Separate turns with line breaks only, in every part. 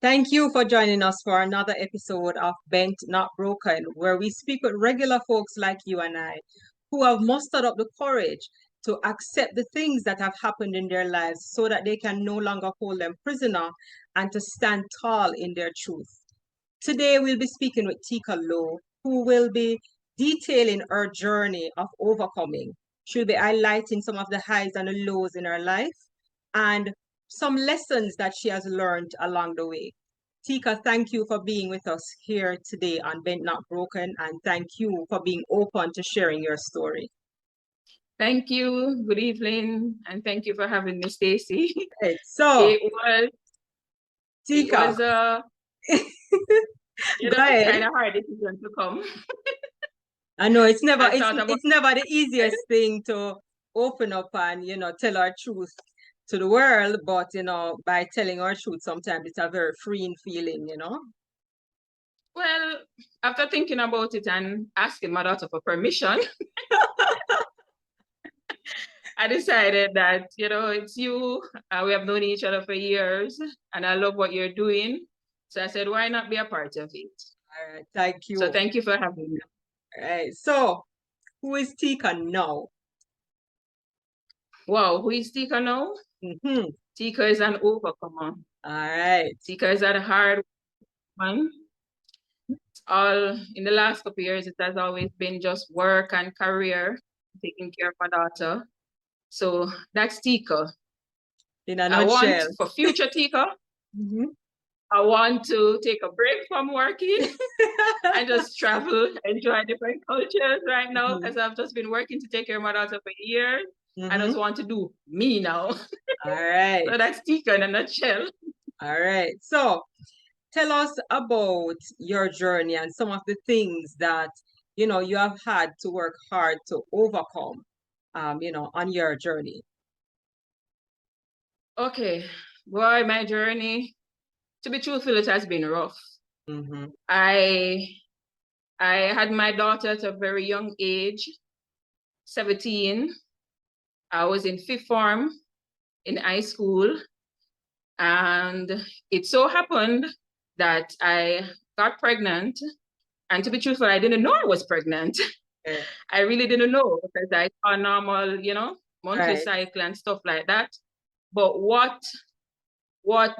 Thank you for joining us for another episode of Bent Not Broken, where we speak with regular folks like you and I who have mustered up the courage to accept the things that have happened in their lives so that they can no longer hold them prisoner and to stand tall in their truth. Today, we'll be speaking with Tika Lowe, who will be detailing her journey of overcoming. She'll be highlighting some of the highs and the lows in her life and some lessons that she has learned along the way. Tika, thank you for being with us here today on Bent Not Broken, and thank you for being open to sharing your story.
Thank you. Good evening, and thank you for having me, Stacy.
Right, so,
Tika,
Tika,
kind of hard decision to come.
I know it's never the easiest thing to open up and tell our truth to the world, but by telling our truth, sometimes it's a very freeing feeling.
Well, after thinking about it and asking my daughter for permission, I decided that it's you. We have known each other for years, and I love what you're doing. So I said, why not be a part of it?
All right, thank you.
So thank you for having me.
All right, so who is Tika now?
Wow, who is Tika now? Tika is an overcomer.
All right.
Tika is a hard one. All in the last couple of years, it has always been just work and career, taking care of my daughter. So that's Tika.
In a nutshell.
For future Tika, I want to take a break from working and just travel, enjoy different cultures right now, because I've just been working to take care of my daughter for years. I just want to do me now.
All right.
So that's Tika in a nutshell.
All right. So tell us about your journey and some of the things that you have had to work hard to overcome on your journey.
Okay. Boy, my journey, to be truthful, it has been rough. I had my daughter at a very young age, 17. I was in fifth form in high school, and it so happened that I got pregnant. And to be truthful, I didn't know I was pregnant. I really didn't know, because I saw normal, monthly cycle and stuff like that. But what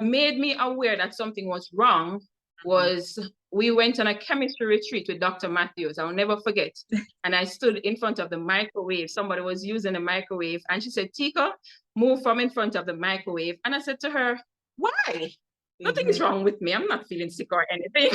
made me aware that something was wrong was we went on a chemistry retreat with Dr. Matthews. I'll never forget. And I stood in front of the microwave. Somebody was using a microwave, and she said, Tika, move from in front of the microwave. And I said to her, why? Nothing is wrong with me. I'm not feeling sick or anything.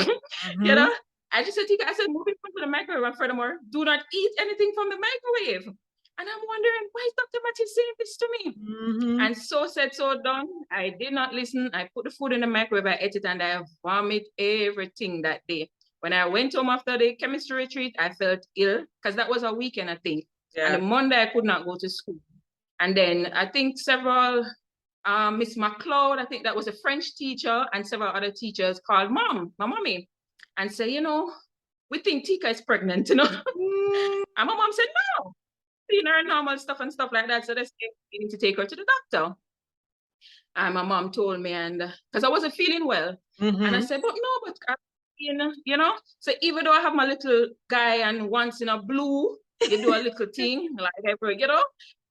I just said, Tika, I said, move in front of the microwave. And furthermore, do not eat anything from the microwave. And I'm wondering, why is Dr. Matthews saying this to me? And so said, so done. I did not listen. I put the food in the microwave, I ate it, and I vomit everything that day. When I went home after the chemistry retreat, I felt ill, because that was a weekend, I think. And the Monday, I could not go to school. And then I think several, Miss McLeod, I think that was a French teacher, and several other teachers called my mommy, and say, we think Tika is pregnant, And my mom said, no. Her normal stuff and stuff like that. So they said, you need to take her to the doctor. And my mom told me, and because I wasn't feeling well. And I said, but no, so even though I have my little guy and once in a blue, you do a little thing, like every,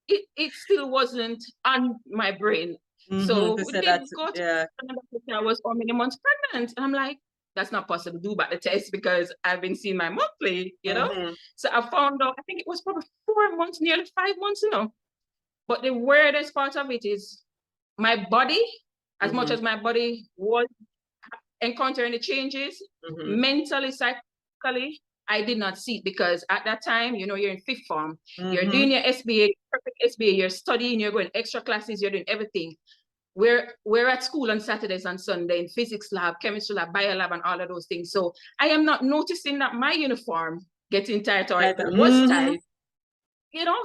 it still wasn't on my brain. So we did go to I was how many months pregnant. And I'm like, that's not possible, do but the test, because I've been seeing my monthly, So I found out, I think it was probably 4 months, nearly 5 months, But the weirdest part of it is my body, as much as my body was encountering the changes, mentally, psychologically, I did not see it, because at that time, you're in fifth form, you're doing your SBA, perfect SBA, you're studying, you're going extra classes, you're doing everything. We're at school on Saturdays and Sunday in physics lab, chemistry lab, bio lab, and all of those things. So I am not noticing that my uniform getting tight or it was tight.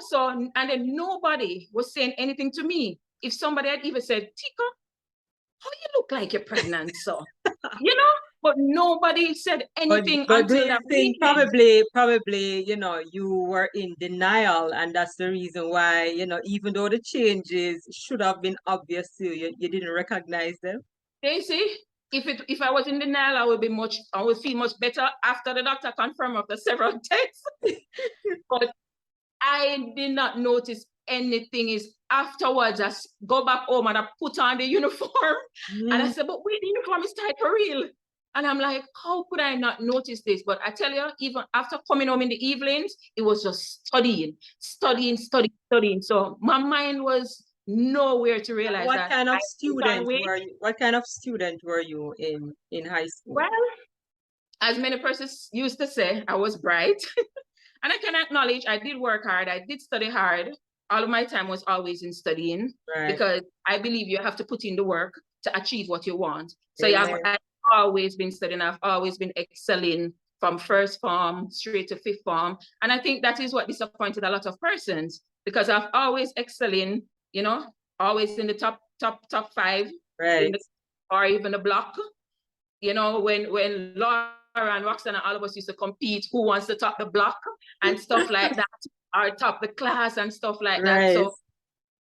So, and then nobody was saying anything to me. If somebody had even said, Tika, how you look like you're pregnant, so, but nobody said anything.
But do you think probably, you were in denial, and that's the reason why, even though the changes should have been obvious to you, you didn't recognize them?
Daisy, if I was in denial, I would feel much better after the doctor confirmed after several tests. But I did not notice anything. Is afterwards, I go back home and I put on the uniform. And I said, but wait, the uniform is tight for real. And I'm like, how could I not notice this? But I tell you, even after coming home in the evenings, it was just studying. So my mind was nowhere to realize
what
that.
kind of student were you? What kind of student were you in high school?
Well, as many persons used to say, I was bright. And I can acknowledge I did work hard. I did study hard. All of my time was always in studying, because I believe you have to put in the work to achieve what you want. So I've always been studying. I've always been excelling from first form straight to fifth form. And I think that is what disappointed a lot of persons, because I've always excelling, always in the top 5, or even the block. When Laura and Roxanne and all of us used to compete, who wants to top the block and stuff like that, or top the class and stuff like that. So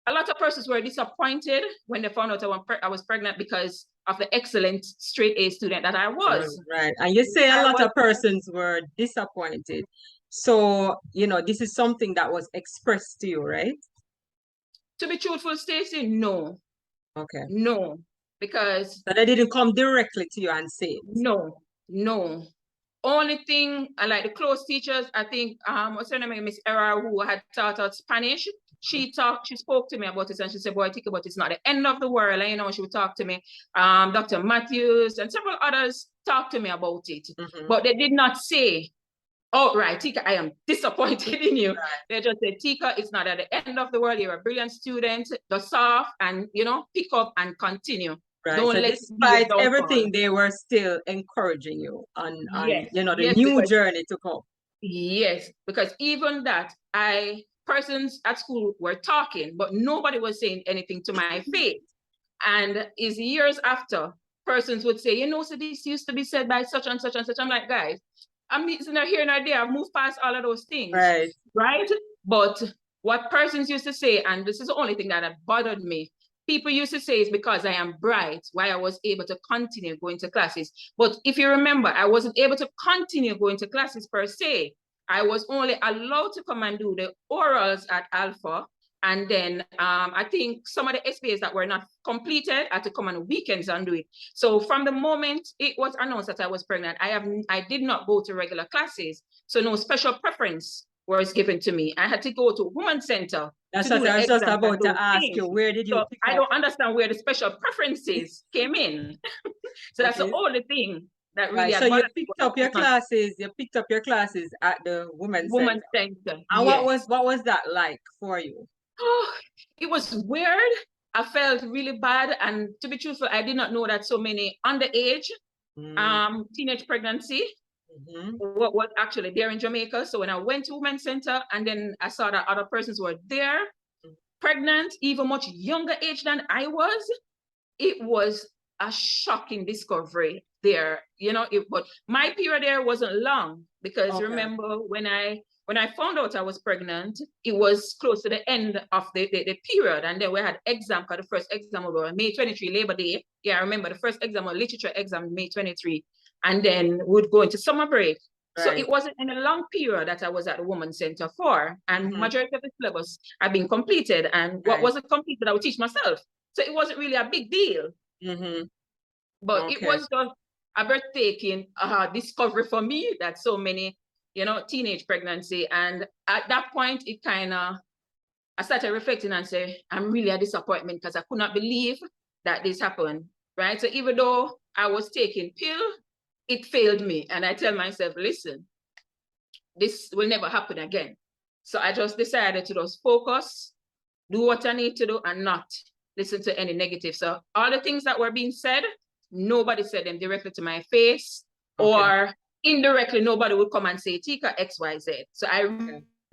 a lot of persons were disappointed when they found out I was pregnant because of the excellent straight A student that I was.
Right. And you say a lot of persons were disappointed. So, this is something that was expressed to you, right?
To be truthful, Stacey, no.
Okay.
No. Because
so they didn't come directly to you and say it.
No. Only thing, like the close teachers, I think, what's her name, Miss Era, who had taught us Spanish, she spoke to me about it, and she said, boy, think about it, it's not the end of the world. And she would talk to me. Dr. Matthews and several others talked to me about it. But they did not say, oh, right, Tika, I am disappointed in you. They just said, Tika, it's not at the end of the world. You're a brilliant student. Just soft and, pick up and continue.
Right. So despite everything, they were still encouraging you on the new journey to come.
Yes, because even that, persons at school were talking, but nobody was saying anything to my face. And it's years after, persons would say, so this used to be said by such and such and such. I'm like, guys, I'm not here nor there. I've moved past all of those things. Right? But what persons used to say, and this is the only thing that had bothered me, people used to say it's because I am bright, why I was able to continue going to classes. But if you remember, I wasn't able to continue going to classes per se. I was only allowed to come and do the orals at Alpha. And then I think some of the SPAs that were not completed, I had to come on weekends and do it. So from the moment it was announced that I was pregnant, I did not go to regular classes. So no special preference was given to me. I had to go to Women's Center.
That's what I was just about to ask you. Where did you pick up?
I don't understand where the special preferences came in. So that's the only thing that really.
So you picked up your classes. You picked up your classes at the Women's Center. And what was that like for you?
Oh, it was weird. I felt really bad, and to be truthful, I did not know that so many underage teenage pregnancy was actually there in Jamaica. So when I went to Women's Center, and then I saw that other persons were there, pregnant, even much younger age than I was, it was a shocking discovery there. But my period there wasn't long, because remember when I found out I was pregnant, it was close to the end of the period. And then we had exam, because the first exam was May 23, Labor Day. Yeah, I remember the first exam was literature exam, May 23. And then we'd go into summer break. So it wasn't in a long period that I was at the Women's Center for. And majority of the syllabus had been completed. And what wasn't completed, I would teach myself. So it wasn't really a big deal. But it was just a breathtaking discovery for me that so many teenage pregnancy. And at that point, I started reflecting and say, I'm really a disappointment, because I could not believe that this happened, right? So even though I was taking pill, it failed me. And I tell myself, listen, this will never happen again. So I just decided to just focus, do what I need to do, and not listen to any negative. So all the things that were being said, nobody said them directly to my face, or indirectly, nobody would come and say, Tika, X, Y, Z. So I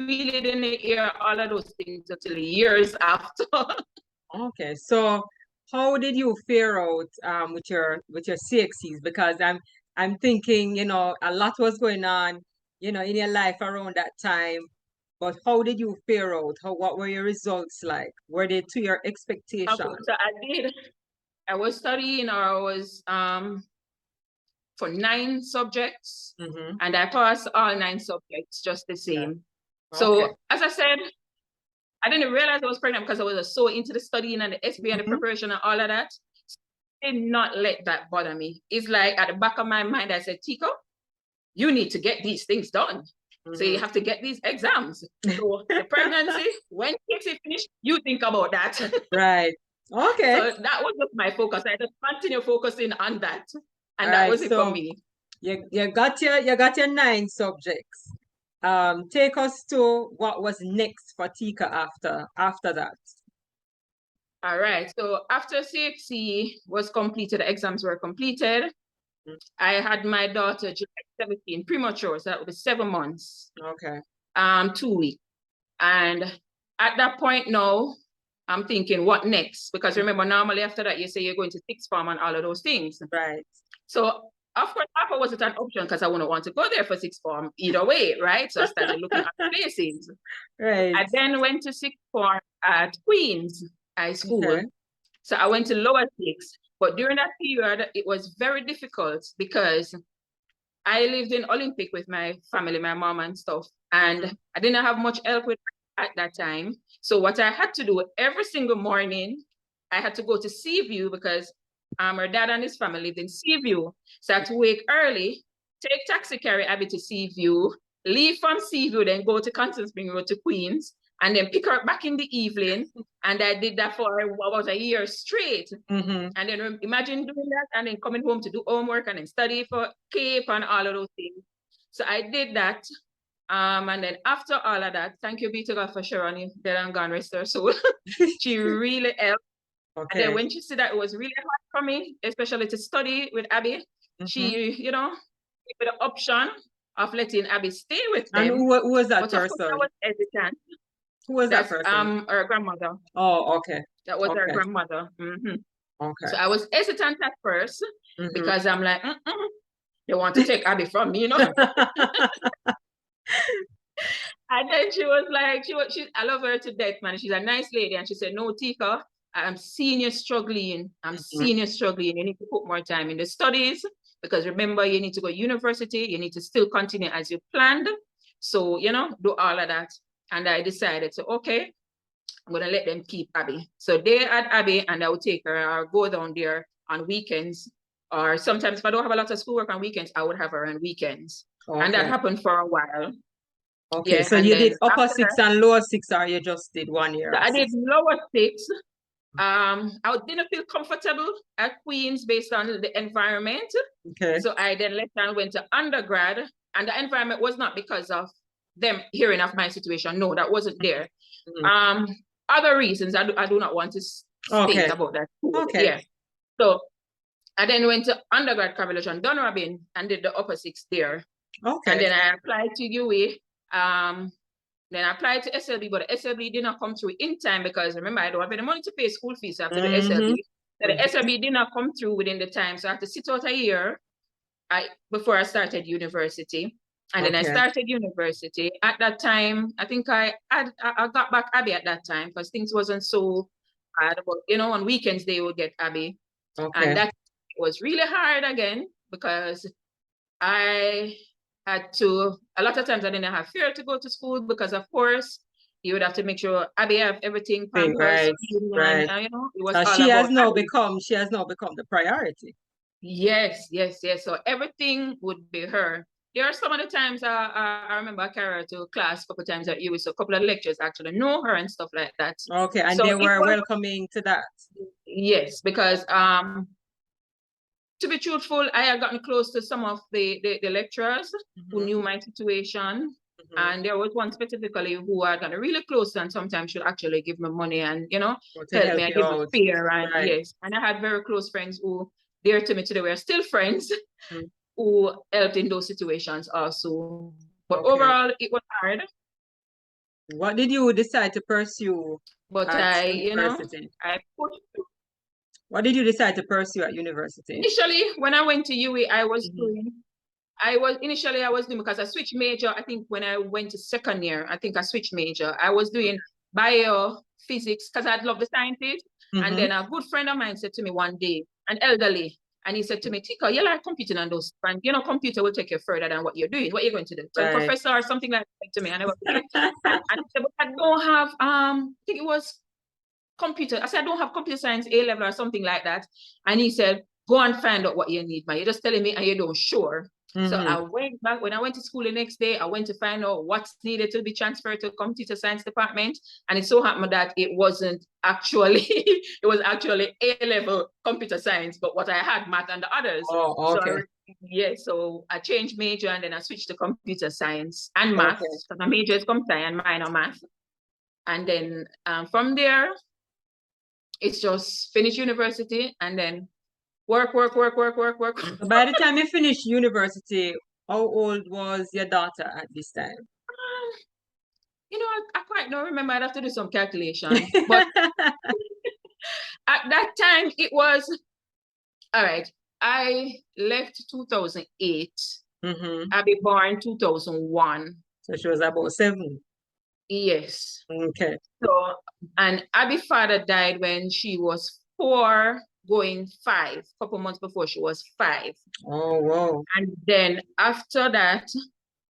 really didn't hear all of those things until years after.
Okay, so how did you fare out with your CXCs? Because I'm thinking, a lot was going on, in your life around that time. But how did you fare out? What were your results like? Were they to your expectations?
So I was studying, or I was for 9 subjects, and I passed all 9 subjects just the same. So as I said, I didn't realize I was pregnant because I was so into the studying and the SB and the preparation and all of that. I did not let that bother me. It's like at the back of my mind, I said, Tika, you need to get these things done. So you have to get these exams. So the pregnancy, when kids is finished, you think about that.
Right. Okay.
So that was just my focus. I just continue focusing on that. And that was it for me.
You got your 9 subjects. Take us to what was next for Tika after that.
All right. So after CHC was completed, the exams were completed. I had my daughter July 17, premature, so that would be 7 months.
Okay.
2 weeks. And at that point now, I'm thinking, what next? Because remember, normally after that, you say you're going to 6th form and all of those things.
Right.
So of course, Alpha wasn't an option because I wouldn't want to go there for 6th form either way, right? So I started looking at places.
Right.
I then went to 6th form at Queens High School.
Okay.
So I went to lower 6th. But during that period, it was very difficult because I lived in Olympic with my family, my mom and stuff. And I didn't have much help with at that time. So what I had to do every single morning, I had to go to Seaview because her dad and his family lived in Seaview. So I had to wake early, take taxi, carry Abby to Seaview, leave from Seaview, then go to Constant Spring Road to Queens, and then pick her up back in the evening. And I did that for about a year straight. And then imagine doing that and then coming home to do homework and then study for CAPE and all of those things. So I did that. And then after all of that, thank you be to God for Sharon, dead and gone, rest her soul. She really helped. Okay. And then when she said that it was really hard for me, especially to study with Abby, she, you know, gave me the option of letting Abby stay with them.
And who was that person?
I was hesitant.
Who was that person?
Her grandmother.
Oh, okay.
That was her grandmother.
Okay.
So I was hesitant at first because I'm like, they want to take Abby from me, you know. And then she was like, I love her to death, man. She's a nice lady. And she said, no, Tika, I'm seeing you struggling. Seeing you struggling. You need to put more time in the studies because remember, you need to go to university. You need to still continue as you planned. So, you know, do all of that. And I decided, so, okay, I'm going to let them keep Abby. So they had Abby and I would take her or go down there on weekends. Or sometimes if I don't have a lot of schoolwork on weekends, I would have her on weekends. Okay. And that happened for a while.
Okay, yeah, so you did upper 6 and lower 6, or you just did 1 year?
So I did lower 6. I didn't feel comfortable at Queens based on the environment. Okay. So I then left and went to undergrad, and the environment was not because of them hearing of my situation. No, that wasn't there. Other reasons I do not want to state about that. Okay. Yeah. So I then went to undergrad college on Dunrobin and did the upper 6 there. Okay. And then I applied to UWI. Then I applied to SLB, but the SLB did not come through in time because remember, I don't have any money to pay school fees after the SLB. So the SLB did not come through within the time. So I had to sit out a year before I started university. And then I started university. At that time, I think I got back Abby at that time because things wasn't so hard. But, you know, on weekends, they would get Abby. And that was really hard again because I had to, a lot of times I didn't have fear to go to school because of course you would have to make sure Abby have everything pampers, you know, it was all
she has now become the priority.
Yes. So everything would be her. There are some of the times I remember I carried her to class a couple of times at UWI, so a couple of lectures actually know her and stuff like that.
Okay, and so they were welcoming to that.
Yes, because to be truthful, I had gotten close to some of the lecturers who knew my situation. And there was one specifically who I got really close to and sometimes should actually give me money and, you know, help me and give me fear. And yes, and I had very close friends who, dear to me today, we're still friends, who helped in those situations also. But overall, it was hard.
What did you decide to pursue?
But you know, I pushed through.
What did you decide to pursue at university?
Initially, when I went to UWI, I was doing because I switched major. I think when I went to second year, I think I switched major. I was doing biophysics because I love the sciences. And then a good friend of mine said to me one day, an elderly, and he said to me, Tika, you like computing and those, and you know, computer will take you further than what you're doing. What are you going to do? So professor or something like that to me. And I was like, and I said, but I don't have, I think it was computer. I said, I don't have computer science A level or something like that. And he said, go and find out what you need, man. You're just telling me and you don't sure. So I went back, when I went to school the next day, I went to find out what's needed to be transferred to computer science department. And it so happened that it wasn't actually, it was actually A-level computer science, but what I had, math and the others.
Oh, okay.
So I changed major and then I switched to computer science and math. So my major is computer and minor math. And then from there, it's just finish university and then work.
By the time you finish university, how old was your daughter at this time?
You know, I quite don't remember. I'd have to do some calculation. But at that time, it was, all right, I left 2008. I be born 2001.
So she was about 7.
Yes.
Okay.
So, and Abby's father died when she was 4, going 5, a couple months before she was 5.
Oh, wow.
And then after that,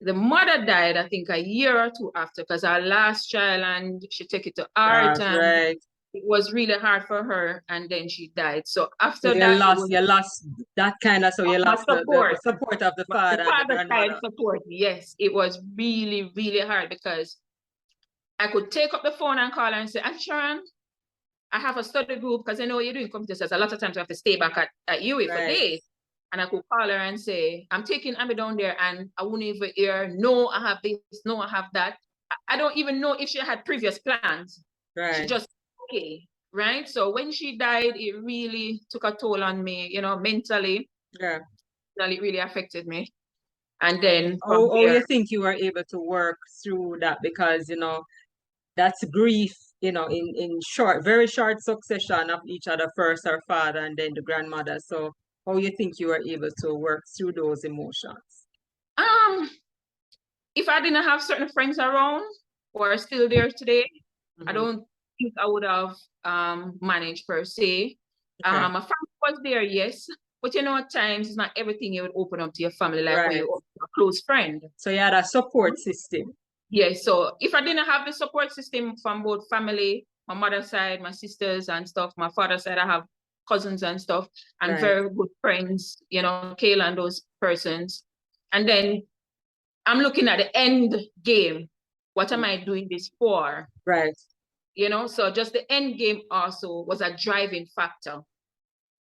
the mother died, I think, a year or 2 after, because our last child, and she took it to heart, and it was really hard for her, and then she died. So after that,
you lost that kind of, so you lost
support.
The support of the father and the grandmother.
Support, yes. It was really, really hard because I could take up the phone and call her and say, Auntie Sharon, I have a study group, because I know you're doing computer science. A lot of times I have to stay back at UWI for days. And I could call her and say, I'm taking Abby down there, and I wouldn't even hear, no, I have this, no, I have that. I don't even know if she had previous plans. She just, okay, right? So when she died, it really took a toll on me, you know, mentally. Yeah. It really affected me. And then
you think you were able to work through that? Because, you know, that's grief, you know, in short, very short succession of each other, first her father and then the grandmother. So how you think you were able to work through those emotions?
If I didn't have certain friends around who are still there today, I don't think I would have managed per se. My family was there, yes. But you know, at times it's not everything you would open up to your family like when you're a close friend.
So you had a support system.
Yes. So if I didn't have the support system from both family, my mother's side, my sisters and stuff, my father's side, I have cousins and stuff, and very good friends, you know, Kayla and those persons. And then I'm looking at the end game. What am I doing this for? Right. You know, so just the end game also was a driving factor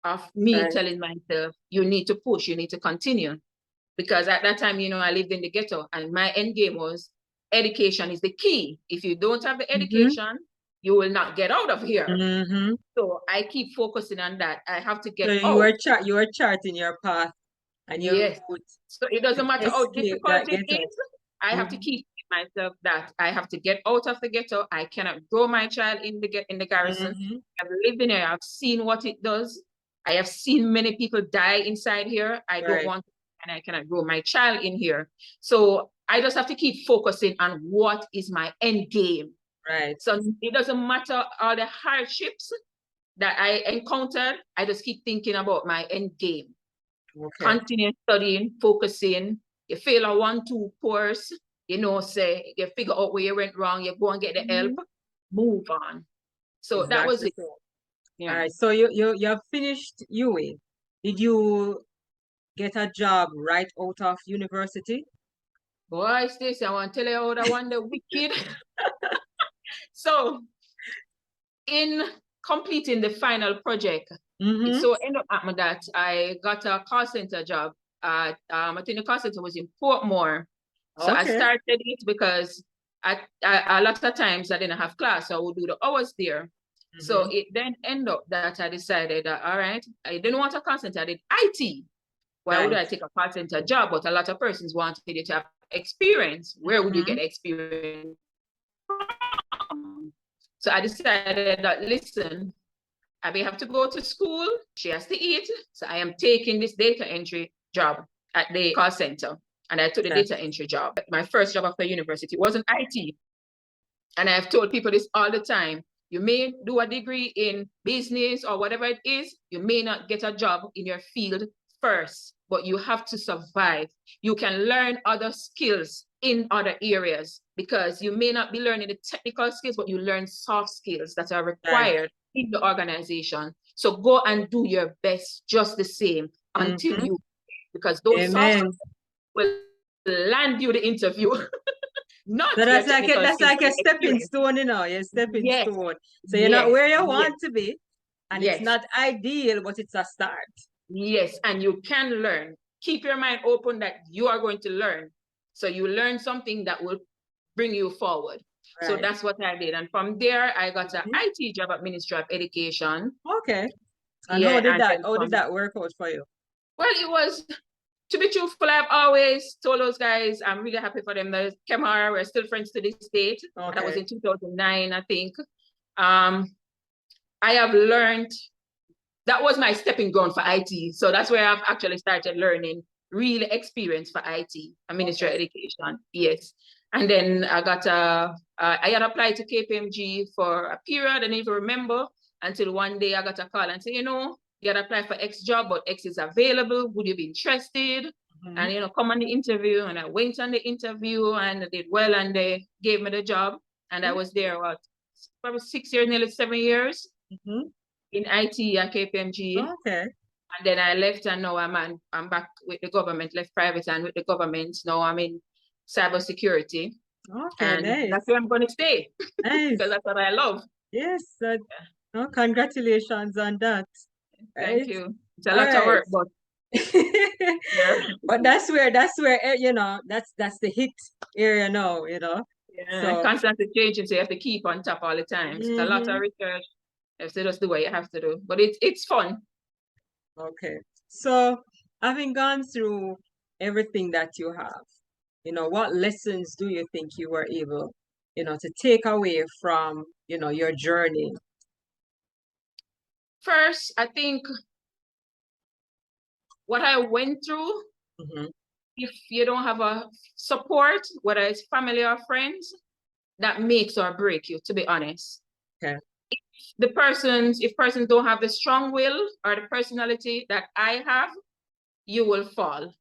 of me telling myself, you need to push, you need to continue. Because at that time, you know, I lived in the ghetto, and my end game was education is the key. If you don't have the education, you will not get out of here. So I keep focusing on that. I have to get out.
You were charting your path. And
yes. So it doesn't matter how difficult it is. I have to keep myself that I have to get out of the ghetto. I cannot grow my child in the garrison. I've lived in here. I've seen what it does. I have seen many people die inside here. I don't want to, and I cannot grow my child in here. So I just have to keep focusing on what is my end game. Right. So it doesn't matter all the hardships that I encountered. I just keep thinking about my end game. Continue studying, focusing. You fail a 1-2 course, you know, say you figure out where you went wrong, you go and get the help, move on. So that was it.
Yeah. All right. So you have finished UWI. Did you get a job right out of university?
Boy, Stacey, I want to tell you how that one the wicked. So in completing the final project, it so ended up happening that I got a call center job. I think the call center was in Portmore. So I started it because I a lot of times I didn't have class, so I would do the hours there. So it then ended up that I decided that, all right, I didn't want a call center, I did IT. Why would I take a call center job? But a lot of persons wanted you to have experience. Where would you get experience from? So I decided that, listen, Abby have to go to school, she has to eat. So I am taking this data entry job at the call center. And I took the data entry job. My first job after university was in IT. And I've told people this all the time. You may do a degree in business or whatever it is. You may not get a job in your field first, but you have to survive. You can learn other skills in other areas because you may not be learning the technical skills, but you learn soft skills that are required in the organization. So go and do your best just the same until you, because those soft skills will land you the interview. Not
so
your
that's
technical skills,
like a
but
stepping
experience.
stone, you know, your stepping
Yes.
stone. So you're not where you want
Yes.
to be, and
Yes.
it's not ideal, but it's a start.
Yes, and you can learn. Keep your mind open that you are going to learn. So you learn something that will bring you forward. So
Right.
that's what I did. And from there, I got an IT job at Ministry of Education.
Okay. And
Yeah,
how did that work out for you?
Well, it was, to be truthful, I've always told those guys, I'm really happy for them. There's Kemar, we're still friends to this date.
Okay.
That was in 2009, I think. I have learned, that was my stepping ground for IT. So that's where I've actually started learning real experience for IT, a Ministry of Education. Yes. And then I got I had applied to KPMG for a period, I don't even remember, until one day I got a call and said, you know, you had applied for X job, but X is available. Would you be interested? And, you know, come on the interview. And I went on the interview and I did well, and they gave me the job. And I was there, probably 6 years, nearly 7 years in IT at KPMG. Okay. And then I left, and now I'm back with the government, left private and with the government. Now I'm in cybersecurity. Okay, and nice. That's where I'm going to stay. Nice. Because that's what I love. Yes. Oh, congratulations on that. Thank you. It's a lot of work, but
but that's where you know, that's the hit area now, you know.
Yeah, so constantly changing, so you have to keep on top all the time. It's a lot of research. You have to just do what you have to do, but it's fun.
Okay, so having gone through everything that you have, you know, what lessons do you think you were able, you know, to take away from, you know, your journey?
First, I think what I went through, if you don't have a support, whether it's family or friends, that makes or break you, to be honest. Okay. If persons don't have the strong will or the personality that I have, you will fall.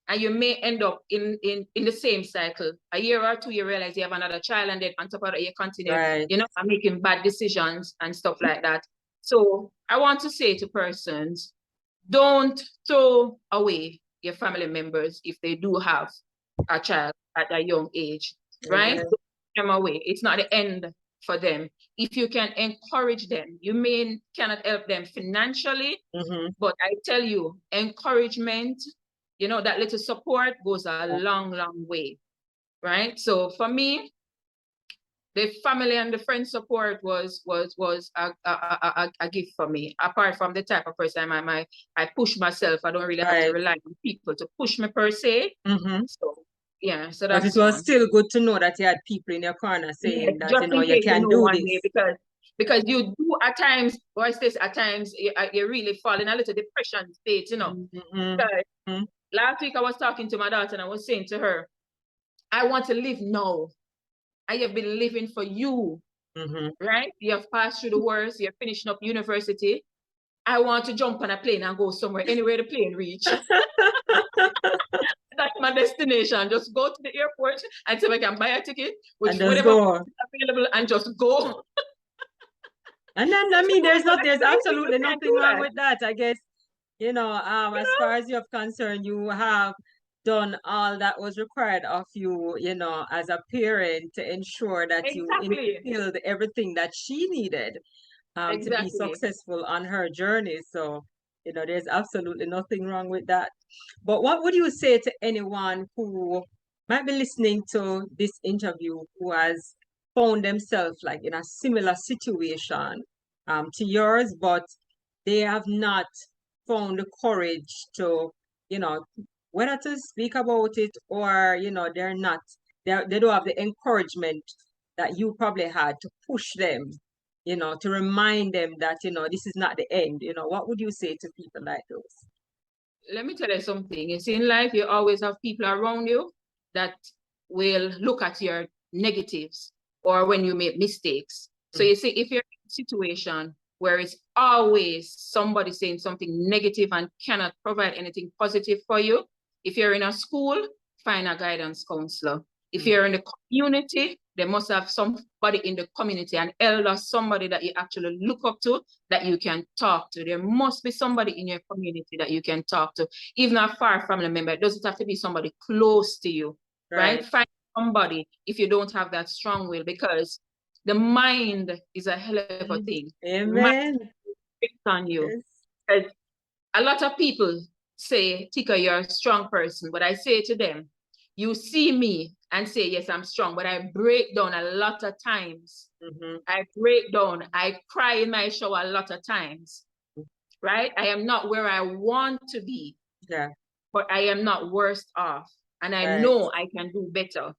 And you may end up in the same cycle. A year or two, you realize you have another child, and then on top of that, you continue, you know, making bad decisions and stuff like that. So I want to say to persons, don't throw away your family members if they do have a child at a young age, right? Don't throw them away. It's not the end for them. If you can encourage them, you cannot help them financially, but I tell you, encouragement, you know, that little support goes a long, long way, right? So for me, the family and the friend support was a gift for me. Apart from the type of person I push myself, I don't really have to rely on people to push me per se. So yeah, so that's. But
it was still good to know that you had people in your corner saying that, you know, you can do this.
Because you do at times, you really fall in a little depression state, you know. Last week I was talking to my daughter and I was saying to her, I want to live now. I have been living for you, right? You have passed through the worst. You're finishing up university. I want to jump on a plane and go somewhere, anywhere the plane reach. That's my destination. Just go to the airport and see if I can buy a ticket, which whatever is available, and just go.
And then, I mean, there's absolutely nothing wrong with that. I guess, you know, as far as you're concerned, you have done all that was required of you, you know, as a parent, to ensure that you instilled everything that she needed to be successful on her journey. So, you know, there's absolutely nothing wrong with that. But what would you say to anyone who might be listening to this interview, who has found themselves like in a similar situation to yours, but they have not found the courage to, you know, whether to speak about it, or, you know, they don't have the encouragement that you probably had to push them, you know, to remind them that, you know, this is not the end. You know, what would you say to people like those?
Let me tell you something. It's in life, you always have people around you that will look at your negatives or when you make mistakes. So you see, if you're in a situation where it's always somebody saying something negative and cannot provide anything positive for you, if you're in a school, find a guidance counselor. If you're in the community, they must have somebody in the community, an elder, somebody that you actually look up to, that you can talk to. There must be somebody in your community that you can talk to, even a far family member. It doesn't have to be somebody close to you, right? Find somebody if you don't have that strong will, because the mind is a hell of a thing.
Amen.
On you.
Yes.
Because a lot of people say, Tika, you're a strong person. But I say to them, you see me and say, yes, I'm strong. But I break down a lot of times. I break down. I cry in my shower a lot of times. Right? I am not where I want to be.
Yeah.
But I am not worse off. And I know I can do better.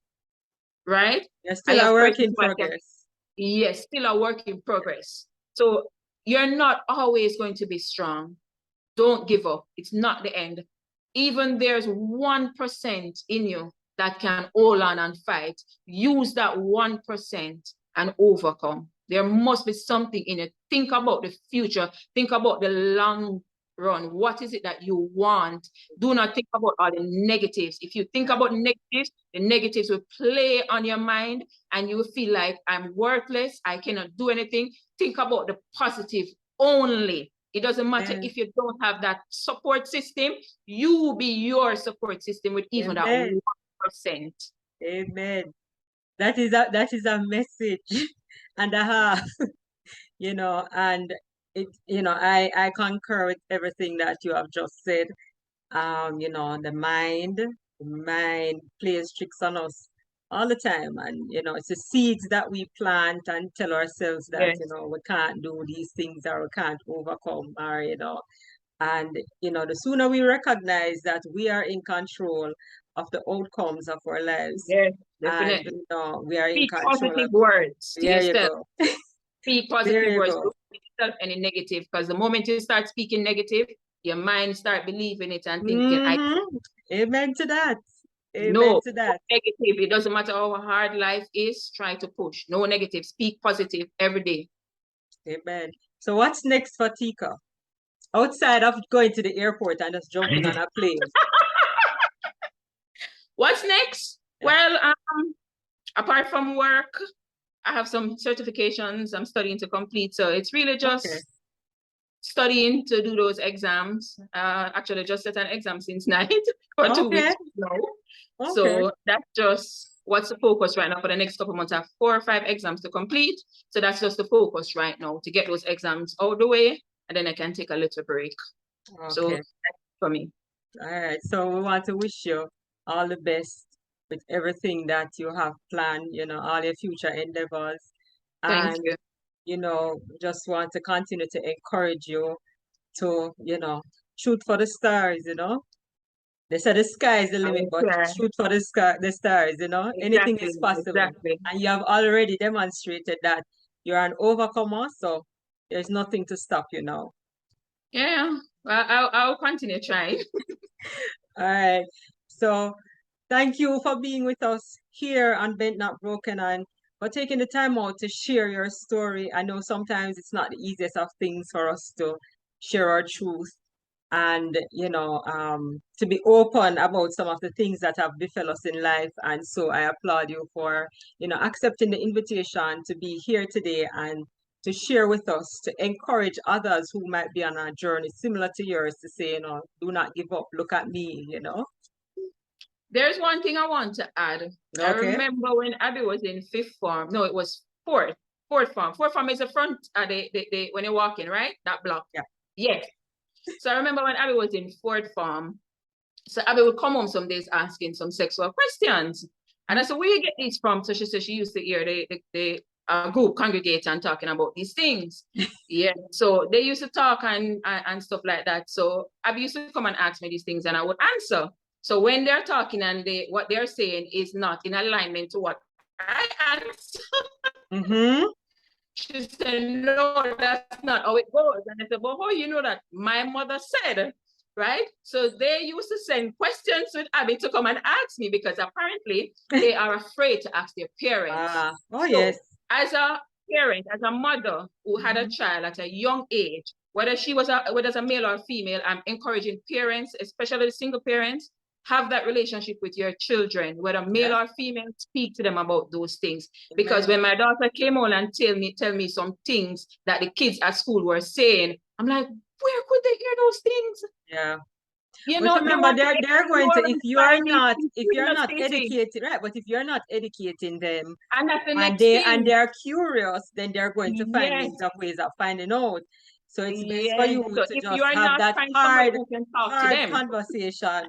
Right?
You're still a work in progress.
Yes, still a work in progress. So you're not always going to be strong. Don't give up. It's not the end. Even there's 1% in you that can hold on and fight. Use that 1% and overcome. There must be something in it. Think about the future. Think about the long run. What is it that you want? Do not think about all the negatives. If you think about negatives, the negatives will play on your mind and you will feel like I'm worthless. I cannot do anything. Think about the positive only. It doesn't matter if you don't have that support system. You be your support system with even that 1%.
Amen. That is a message and a half, you know, and it, you know, I concur with everything that you have just said. You know, the mind plays tricks on us all the time. And, you know, it's the seeds that we plant and tell ourselves that, you know, we can't do these things or we can't overcome, or, you know, and, you know, the sooner we recognize that we are in control of the outcomes of our lives.
Yes,
and,
definitely.
you know, we are in
Speak
control
positive
of,
words to
there you
yourself.
go.
Speak positive words. Don't speak yourself any negative, because the moment you start speaking negative, your mind start believing it and thinking,
Amen to that. Amen
no,
to that.
negative. It doesn't matter how hard life is, try to push. No negative. Speak positive every day.
Amen. So what's next for Tika? Outside of going to the airport and just jumping on a plane.
What's next? Yeah. Well, apart from work, I have some certifications I'm studying to complete. So it's really just studying to do those exams. Actually, just set an exam since night for 2 weeks now. So that's just what's the focus right now for the next couple of months. I have 4 or 5 exams to complete. So that's just the focus right now, to get those exams out of the way, and then I can take a little break. So that's for me.
All right. So we want to wish you all the best with everything that you have planned, you know, all your future endeavors.
Thank you.
You know, just want to continue to encourage you to, you know, shoot for the stars, you know. They said the sky is the limit, but shoot for the stars, you know. Anything is possible. And you have already demonstrated that you're an overcomer, so there's nothing to stop you now.
Yeah, well, I'll continue trying.
All right. So thank you for being with us here on Bent Not Broken, and for taking the time out to share your story. I know sometimes it's not the easiest of things for us to share our truth and, you know, to be open about some of the things that have befell us in life. And so I applaud you for, you know, accepting the invitation to be here today and to share with us, to encourage others who might be on a journey similar to yours, to say, you know, do not give up, look at me, you know.
There's one thing I want to add. I remember when Abby was in 5th form. No, it was 4th form. 4th form is the front, when you're walking, right? That block. Yeah. Yes. So I remember when Abby was in 4th form, so Abby would come home some days asking some sexual questions. And I said, where you get these from? So she said she used to hear the group congregate and talking about these things. Yeah. So they used to talk and stuff like that. So Abby used to come and ask me these things and I would answer. So when they're talking and what they're saying is not in alignment to what I answer. She said, no, that's not how it goes. And I said, well, how you know that? My mother said, right? So they used to send questions with Abby to come and ask me, because apparently they are afraid to ask their parents.
Yes.
As a parent, as a mother who had a child at a young age, whether it's a male or female, I'm encouraging parents, especially the single parents, have that relationship with your children, whether male or female, speak to them about those things. Because when my daughter came on and tell me some things that the kids at school were saying, I'm like, where could they hear those things?
Yeah.
You
but
know,
remember, they're going to, if you're not
educating,
educated, right? But if you're not educating them,
and that's the
and
next
they
thing.
they're curious, then they're going to find means of ways of finding out. So it's best for you
So
to
if
just
you are
have
not
that
find somebody who can talk to
hard
them,
conversation.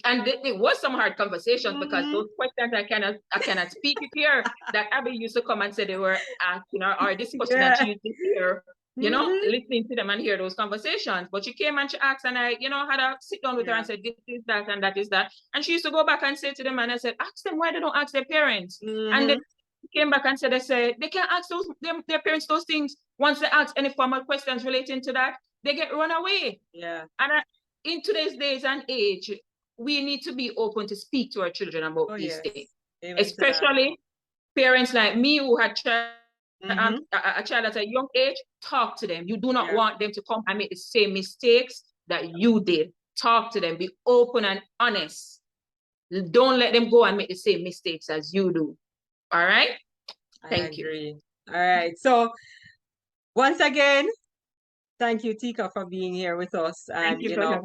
and there was some hard conversations because those questions I cannot speak it here. That Abby used to come and say they were asking or discussing, and she used to hear, you know, listening to them and hear those conversations. But she came and she asked, and I, you know, had a sit down with her and said, this is that and that is that. And she used to go back and say to them, and I said, ask them why they don't ask their parents. And they came back and said, they can't ask their parents those things. Once they ask any formal questions relating to that, they get run away.
Yeah.
And in today's days and age, we need to be open to speak to our children about these things. Especially parents like me who had a child at a young age. Talk to them. You do not want them to come and make the same mistakes that you did. Talk to them. Be open and honest. Don't let them go and make the same mistakes as you do. All right? Thank you.
All right. So once again, thank you, Tika, for being here with us, and you know,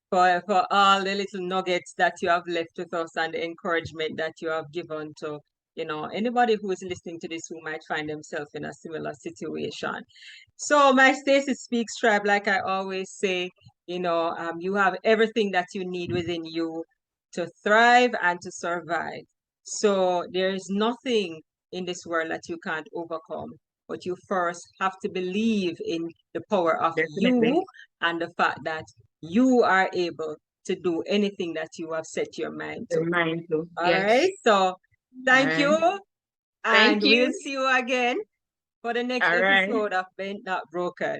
for all the little nuggets that you have left with us and the encouragement that you have given to, you know, anybody who is listening to this who might find themselves in a similar situation. So my Stacy Speaks tribe, like I always say, you know, you have everything that you need within you to thrive and to survive. So there is nothing in this world that you can't overcome. But you first have to believe in the power of you and the fact that you are able to do anything that you have set your mind to. All right. So thank you. And we'll see you again for the next episode of Bent Not Broken.